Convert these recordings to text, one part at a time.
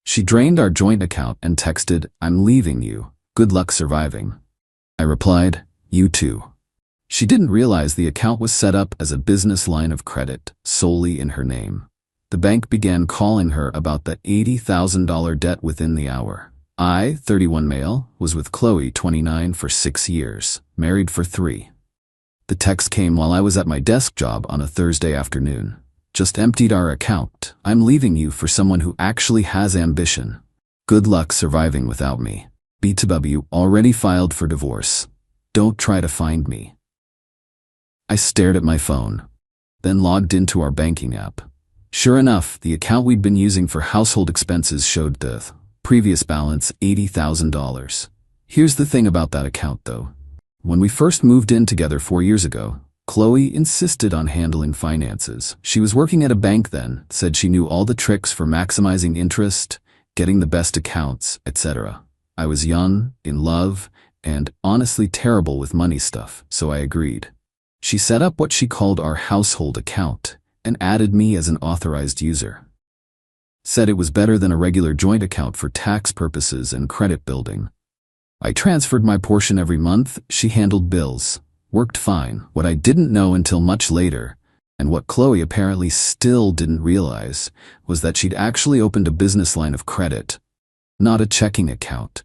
She drained our joint account and texted, "I'm leaving you. Good luck surviving." I replied, "You too." She didn't realize the account was set up as a business line of credit, solely in her name. The bank began calling her about the $80,000 debt within the hour. I, 31 male, was with Chloe, 29, for 6 years, married for 3. The text came while I was at my desk job on a Thursday afternoon. "Just emptied our account. I'm leaving you for someone who actually has ambition. Good luck surviving without me. BTW already filed for divorce. Don't try to find me." I stared at my phone, then logged into our banking app. Sure enough, the account we'd been using for household expenses showed the previous balance, $80,000. Here's the thing about that account though. When we first moved in together 4 years ago, Chloe insisted on handling finances. She was working at a bank then, said she knew all the tricks for maximizing interest, getting the best accounts, etc. I was young, in love, and honestly terrible with money stuff, so I agreed. She set up what she called our household account and added me as an authorized user. Said it was better than a regular joint account for tax purposes and credit building. I transferred my portion every month, she handled bills. Worked fine. What I didn't know until much later, and what Chloe apparently still didn't realize, was that she'd actually opened a business line of credit, not a checking account,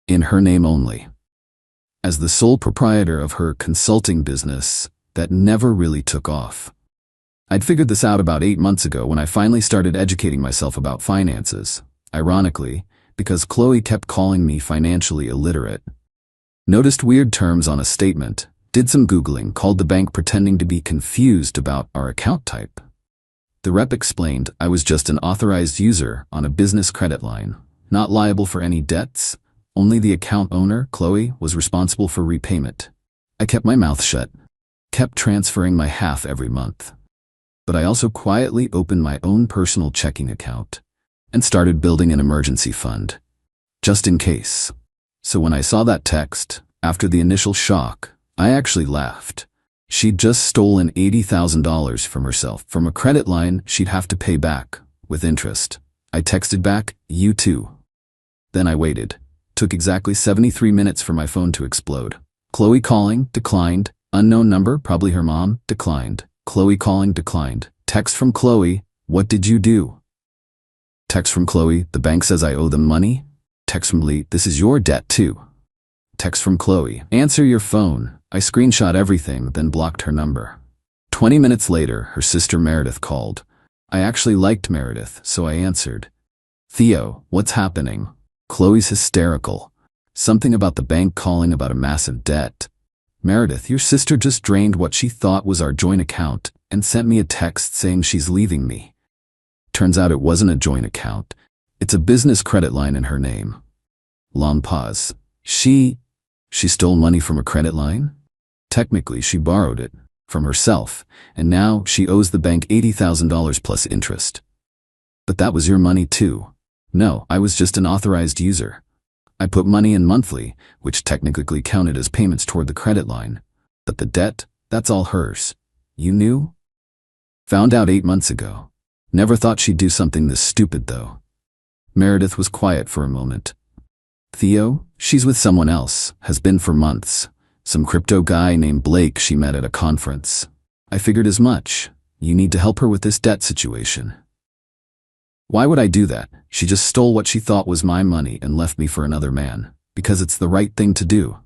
in her name only. As the sole proprietor of her consulting business that never really took off. I'd figured this out about 8 months ago when I finally started educating myself about finances, ironically, because Chloe kept calling me financially illiterate. Noticed weird terms on a statement, did some Googling, called the bank pretending to be confused about our account type. The rep explained I was just an authorized user on a business credit line, not liable for any debts. Only the account owner, Chloe, was responsible for repayment. I kept my mouth shut, kept transferring my half every month. But I also quietly opened my own personal checking account and started building an emergency fund, just in case. So when I saw that text, after the initial shock, I actually laughed. She'd just stolen $80,000 from herself, from a credit line she'd have to pay back, with interest. I texted back, "You too." Then I waited. Took exactly 73 minutes for my phone to explode. Chloe calling, declined. Unknown number, probably her mom, declined. Chloe calling, declined. Text from Chloe, "What did you do?" Text from Chloe, "The bank says I owe them money." Text from Lee, "This is your debt too." Text from Chloe, "Answer your phone." I screenshot everything, then blocked her number. 20 minutes later, her sister Meredith called. I actually liked Meredith, so I answered. "Theo, what's happening?" Chloe's hysterical. Something about the bank calling about a massive debt. "Meredith, your sister just drained what she thought was our joint account and sent me a text saying she's leaving me." Turns out it wasn't a joint account. It's a business credit line in her name. Long pause. She stole money from a credit line? Technically, she borrowed it from herself, and now she owes the bank $80,000 plus interest. But that was your money too. No, I was just an authorized user. I put money in monthly, which technically counted as payments toward the credit line. But the debt, that's all hers. You knew? Found out 8 months ago. Never thought she'd do something this stupid though. Meredith was quiet for a moment. "Theo, she's with someone else, has been for months. Some crypto guy named Blake she met at a conference. I figured as much. You need to help her with this debt situation." Why would I do that? She just stole what she thought was my money and left me for another man. Because it's the right thing to do.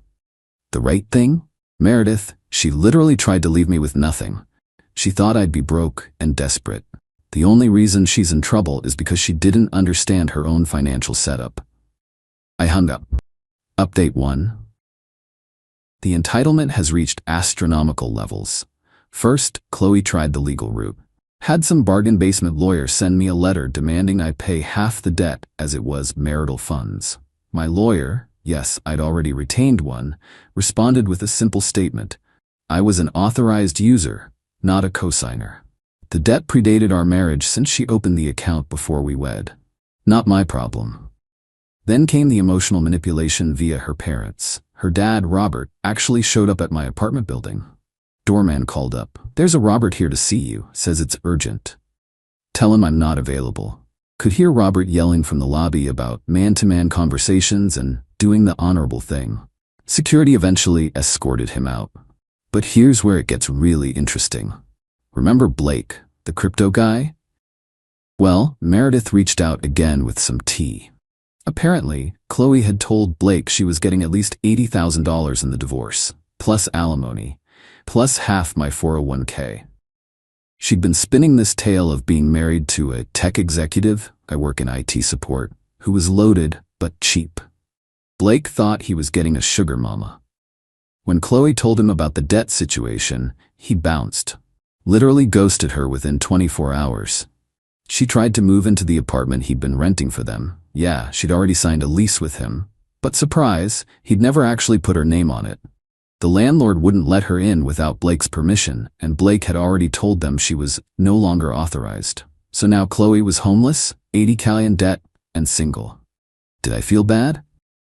The right thing? Meredith, she literally tried to leave me with nothing. She thought I'd be broke and desperate. The only reason she's in trouble is because she didn't understand her own financial setup. I hung up. Update 1. The entitlement has reached astronomical levels. First, Chloe tried the legal route. Had some bargain basement lawyer send me a letter demanding I pay half the debt as it was marital funds. My lawyer, yes, I'd already retained one, responded with a simple statement. I was an authorized user, not a cosigner. The debt predated our marriage since she opened the account before we wed. Not my problem. Then came the emotional manipulation via her parents. Her dad, Robert, actually showed up at my apartment building. Doorman called up. "There's a Robert here to see you, says it's urgent. Tell him I'm not available." Could hear Robert yelling from the lobby about man-to-man conversations and doing the honorable thing. Security eventually escorted him out. But here's where it gets really interesting. Remember Blake, the crypto guy? Well, Meredith reached out again with some tea. Apparently, Chloe had told Blake she was getting at least $80,000 in the divorce, plus alimony, plus half my 401k. She'd been spinning this tale of being married to a tech executive, I work in IT support, who was loaded but cheap. Blake thought he was getting a sugar mama. When Chloe told him about the debt situation, he bounced, literally ghosted her within 24 hours. She tried to move into the apartment he'd been renting for them. Yeah, she'd already signed a lease with him, but surprise, he'd never actually put her name on it. The landlord wouldn't let her in without Blake's permission, and Blake had already told them she was no longer authorized. So now Chloe was homeless, 80K in debt, and single. Did I feel bad?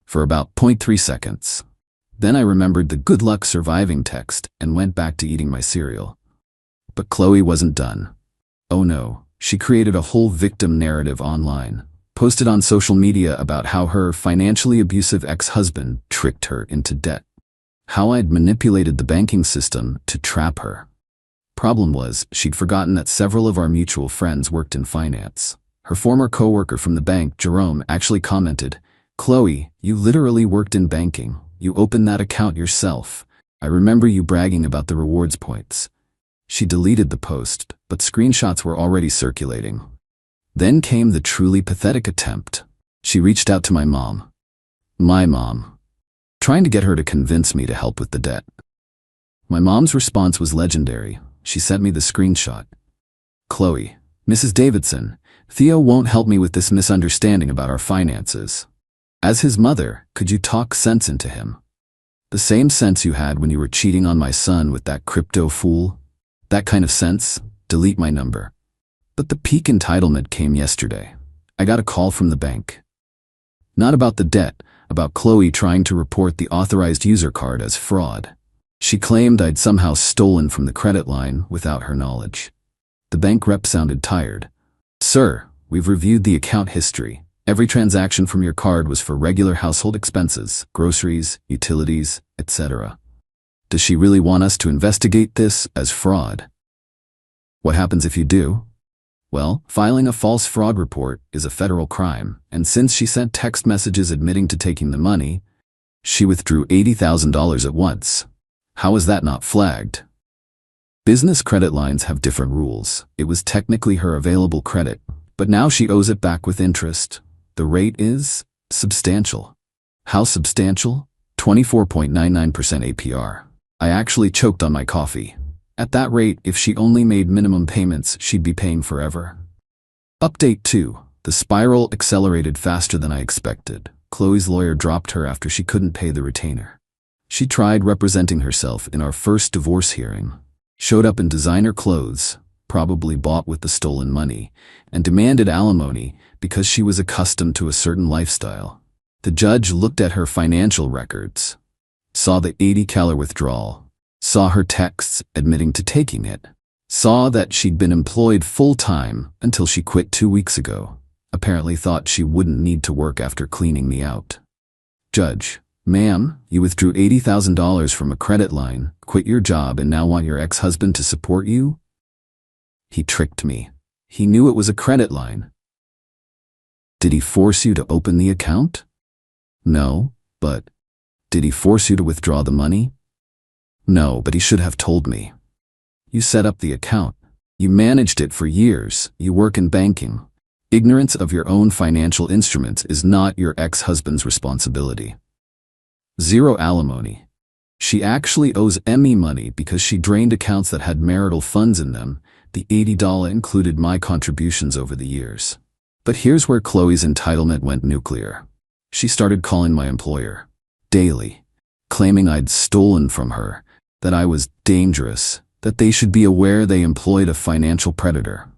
For about 0.3 seconds. Then I remembered the good luck surviving text and went back to eating my cereal. But Chloe wasn't done. Oh no, she created a whole victim narrative online, posted on social media about how her financially abusive ex-husband tricked her into debt. How I'd manipulated the banking system to trap her. Problem was, she'd forgotten that several of our mutual friends worked in finance. Her former coworker from the bank, Jerome, actually commented, "Chloe, you literally worked in banking. You opened that account yourself. I remember you bragging about the rewards points." She deleted the post, but screenshots were already circulating. Then came the truly pathetic attempt. She reached out to my mom. My mom. Trying to get her to convince me to help with the debt. My mom's response was legendary. She sent me the screenshot. "Chloe, Mrs. Davidson, Theo won't help me with this misunderstanding about our finances. As his mother, could you talk sense into him? The same sense you had when you were cheating on my son with that crypto fool? That kind of sense? Delete my number." But the peak entitlement came yesterday. I got a call from the bank. Not about the debt, about Chloe trying to report the authorized user card as fraud. She claimed I'd somehow stolen from the credit line without her knowledge. The bank rep sounded tired. "Sir, we've reviewed the account history. Every transaction from your card was for regular household expenses, groceries, utilities, etc. Does she really want us to investigate this as fraud?" "What happens if you do?" "Well, filing a false fraud report is a federal crime, and since she sent text messages admitting to taking the money, she withdrew $80,000 at once. How is that not flagged?" Business credit lines have different rules. It was technically her available credit, but now she owes it back with interest. The rate is substantial. How substantial? 24.99% APR. I actually choked on my coffee. At that rate, if she only made minimum payments, she'd be paying forever. Update 2. The spiral accelerated faster than I expected. Chloe's lawyer dropped her after she couldn't pay the retainer. She tried representing herself in our first divorce hearing, showed up in designer clothes, probably bought with the stolen money, and demanded alimony because she was accustomed to a certain lifestyle. The judge looked at her financial records, saw the $80,000 withdrawal, saw her texts admitting to taking it, saw that she'd been employed full-time until she quit 2 weeks ago, apparently thought she wouldn't need to work after cleaning me out. "Judge, ma'am, you withdrew $80,000 from a credit line, quit your job, and now want your ex-husband to support you?" He tricked me. He knew it was a credit line. "Did he force you to open the account?" "No, but did he force you to withdraw the money?" "No, but he should have told me. You set up the account. You managed it for years. You work in banking. Ignorance of your own financial instruments is not your ex-husband's responsibility." Zero alimony. She actually owes Emmy money because she drained accounts that had marital funds in them. The $80 included my contributions over the years. But here's where Chloe's entitlement went nuclear. She started calling my employer daily, claiming I'd stolen from her, that I was dangerous, that they should be aware they employed a financial predator.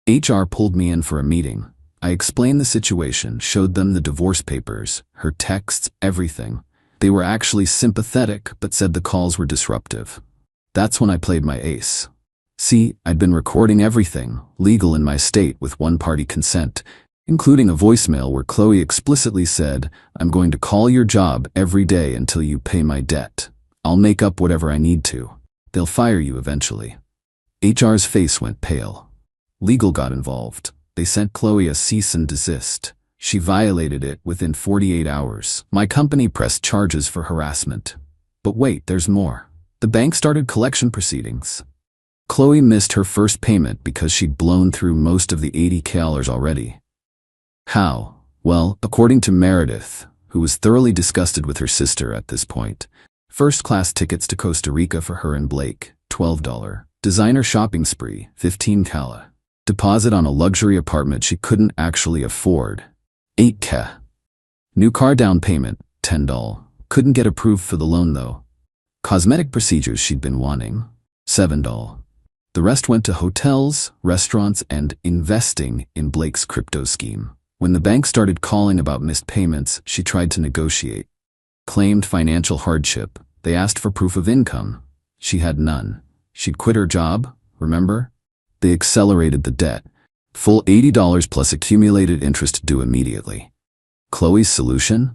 HR pulled me in for a meeting. I explained the situation, showed them the divorce papers, her texts, everything. They were actually sympathetic, but said the calls were disruptive. That's when I played my ace. See, I'd been recording everything, legal in my state with one-party consent. including a voicemail where Chloe explicitly said, "I'm going to call your job every day until you pay my debt. I'll make up whatever I need to. They'll fire you eventually." HR's face went pale. Legal got involved. They sent Chloe a cease and desist. She violated it within 48 hours. My company pressed charges for harassment. But wait, there's more. The bank started collection proceedings. Chloe missed her first payment because she'd blown through most of the $80,000 already. How? Well, according to Meredith, who was thoroughly disgusted with her sister at this point, first-class tickets to Costa Rica for her and Blake, $12. Designer shopping spree, $15,000. Deposit on a luxury apartment she couldn't actually afford, $8,000. New car down payment, $10. Couldn't get approved for the loan though. Cosmetic procedures she'd been wanting, $7. The rest went to hotels, restaurants, and investing in Blake's crypto scheme. When the bank started calling about missed payments, she tried to negotiate. Claimed financial hardship. They asked for proof of income. She had none. She'd quit her job, remember? They accelerated the debt. Full $80 plus accumulated interest due immediately. Chloe's solution?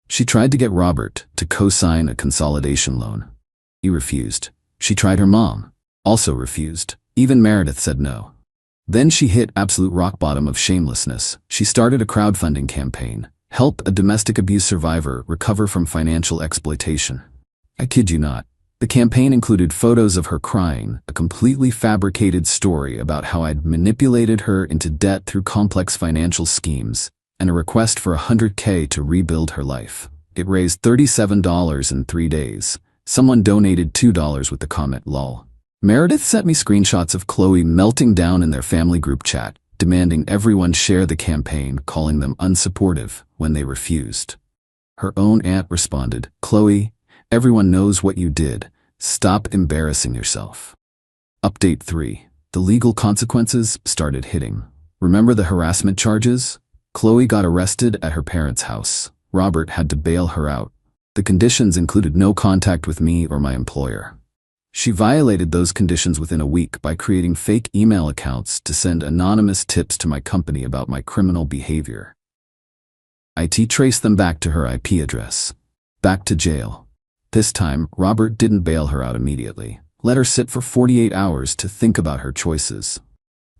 She tried to get Robert to co-sign a consolidation loan. He refused. She tried her mom. Also refused. Even Meredith said no. Then she hit absolute rock bottom of shamelessness. She started a crowdfunding campaign. Help a domestic abuse survivor recover from financial exploitation. I kid you not. The campaign included photos of her crying, a completely fabricated story about how I'd manipulated her into debt through complex financial schemes, and a request for $100K to rebuild her life. It raised $37 in 3 days. Someone donated $2 with the comment lol. Meredith sent me screenshots of Chloe melting down in their family group chat, demanding everyone share the campaign, calling them unsupportive when they refused. Her own aunt responded, "Chloe, everyone knows what you did. Stop embarrassing yourself." Update 3. The legal consequences started hitting. Remember the harassment charges? Chloe got arrested at her parents' house. Robert had to bail her out. The conditions included no contact with me or my employer. She violated those conditions within a week by creating fake email accounts to send anonymous tips to my company about my criminal behavior. IT traced them back to her IP address. Back to jail. This time, Robert didn't bail her out immediately. Let her sit for 48 hours to think about her choices.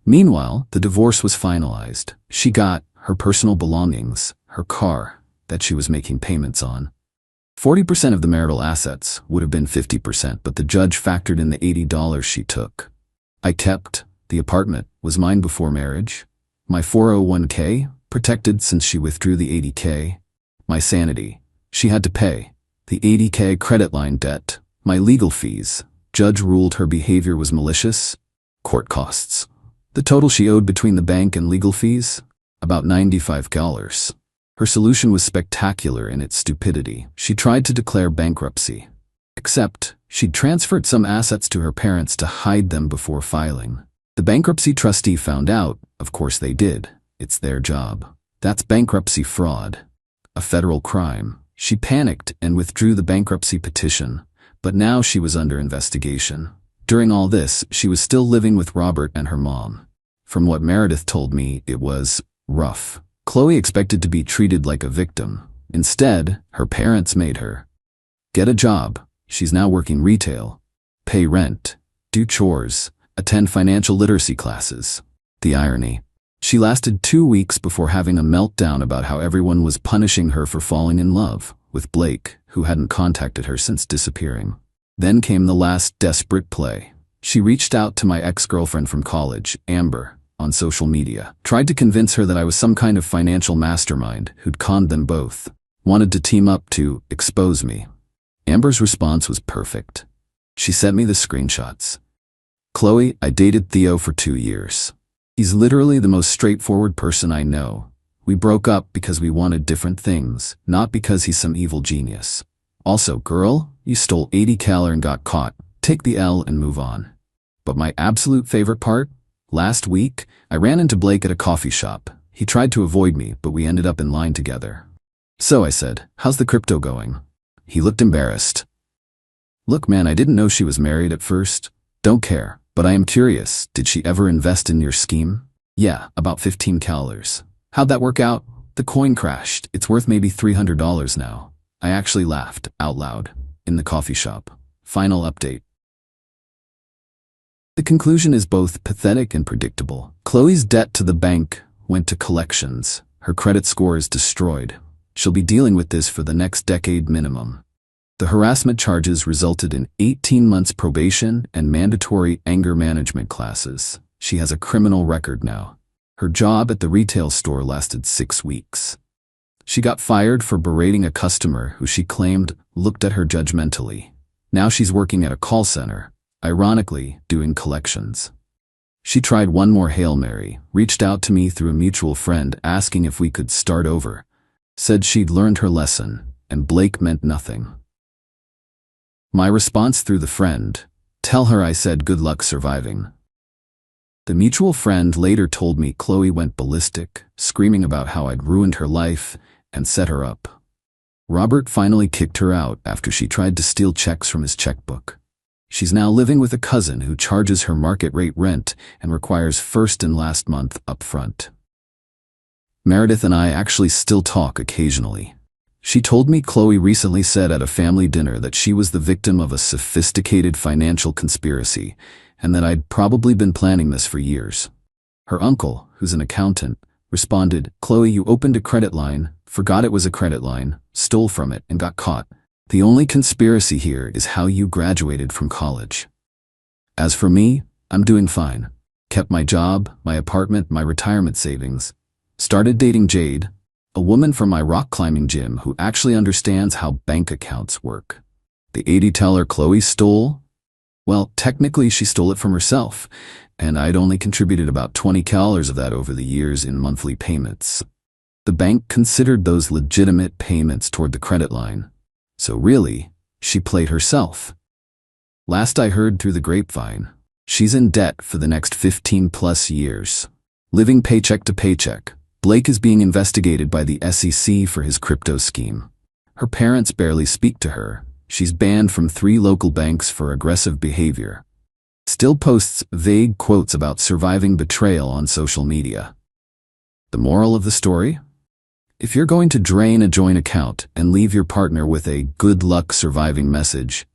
Meanwhile, the divorce was finalized. She got her personal belongings, her car, that she was making payments on. 40% of the marital assets would have been 50%, but the judge factored in the $80 she took. I kept. The apartment was mine before marriage. My 401k, protected since she withdrew the $80K. My sanity. She had to pay. The $80K credit line debt. My legal fees. Judge ruled her behavior was malicious. Court costs. The total she owed between the bank and legal fees? About $95. Her solution was spectacular in its stupidity. She tried to declare bankruptcy. Except, she'd transferred some assets to her parents to hide them before filing. The bankruptcy trustee found out, of course they did. It's their job. That's bankruptcy fraud. A federal crime. She panicked and withdrew the bankruptcy petition, but now she was under investigation. During all this, she was still living with Robert and her mom. From what Meredith told me, it was rough. Chloe expected to be treated like a victim. Instead, her parents made her get a job. She's now working retail, pay rent, do chores, attend financial literacy classes. The irony. She lasted 2 weeks before having a meltdown about how everyone was punishing her for falling in love with Blake, who hadn't contacted her since disappearing. Then came the last desperate play. She reached out to my ex-girlfriend from college, Amber, on social media, tried to convince her that I was some kind of financial mastermind who'd conned them both, wanted to team up to expose me. Amber's response was perfect. She sent me the screenshots. "Chloe, I dated Theo for 2 years. He's literally the most straightforward person I know. We broke up because we wanted different things, not because he's some evil genius. Also, girl, you stole $80K and got caught. Take the L and move on." But my absolute favorite part? Last week, I ran into Blake at a coffee shop. He tried to avoid me, but we ended up in line together. So I said, "How's the crypto going?" He looked embarrassed. "Look, man, I didn't know she was married at first. Don't care, but I am curious. Did she ever invest in your scheme?" "Yeah, about $15K. How'd that work out? The coin crashed. It's worth maybe $300 now. I actually laughed out loud in the coffee shop. Final update. The conclusion is both pathetic and predictable. Chloe's debt to the bank went to collections. Her credit score is destroyed. She'll be dealing with this for the next decade minimum. The harassment charges resulted in 18 months probation and mandatory anger management classes. She has a criminal record now. Her job at the retail store lasted 6 weeks. She got fired for berating a customer who she claimed looked at her judgmentally. Now she's working at a call center, ironically doing collections. She tried one more Hail Mary, reached out to me through a mutual friend asking if we could start over, said she'd learned her lesson, and Blake meant nothing. My response through the friend, tell her I said good luck surviving. The mutual friend later told me Chloe went ballistic, screaming about how I'd ruined her life and set her up. Robert finally kicked her out after she tried to steal checks from his checkbook. She's now living with a cousin who charges her market rate rent and requires first and last month up front. Meredith and I actually still talk occasionally. She told me Chloe recently said at a family dinner that she was the victim of a sophisticated financial conspiracy and that I'd probably been planning this for years. Her uncle, who's an accountant, responded, "Chloe, you opened a credit line, forgot it was a credit line, stole from it, and got caught. The only conspiracy here is how you graduated from college." As for me, I'm doing fine. Kept my job, my apartment, my retirement savings. Started dating Jade, a woman from my rock climbing gym who actually understands how bank accounts work. The 80 teller Chloe stole? Well, technically she stole it from herself, and I'd only contributed about $20 of that over the years in monthly payments. The bank considered those legitimate payments toward the credit line. So really, she played herself. Last I heard through the grapevine, she's in debt for the next 15 plus years. Living paycheck to paycheck, Blake is being investigated by the SEC for his crypto scheme. Her parents barely speak to her. She's banned from 3 local banks for aggressive behavior. Still posts vague quotes about surviving betrayal on social media. The moral of the story? If you're going to drain a joint account and leave your partner with a "good luck surviving" message,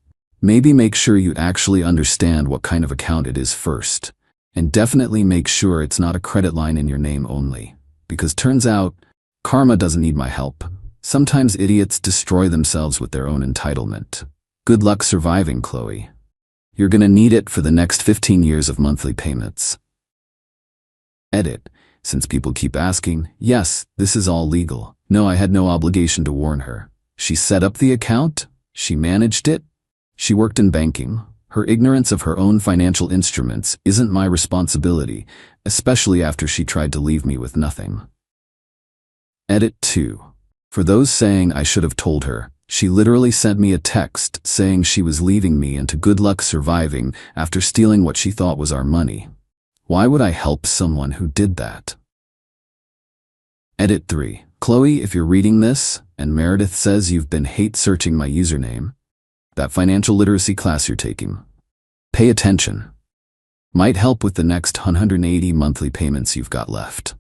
maybe make sure you actually understand what kind of account it is first. And definitely make sure it's not a credit line in your name only. Because turns out, karma doesn't need my help. Sometimes idiots destroy themselves with their own entitlement. Good luck surviving, Chloe. You're gonna need it for the next 15 years of monthly payments. Edit. Since people keep asking, yes, this is all legal. No, I had no obligation to warn her. She set up the account. She managed it. She worked in banking. Her ignorance of her own financial instruments isn't my responsibility, especially after she tried to leave me with nothing. Edit 2. For those saying I should have told her, she literally sent me a text saying she was leaving me and to good luck surviving after stealing what she thought was our money. Why would I help someone who did that? Edit 3. Chloe, if you're reading this, and Meredith says you've been hate searching my username, that financial literacy class you're taking, pay attention. Might help with the next 180 monthly payments you've got left.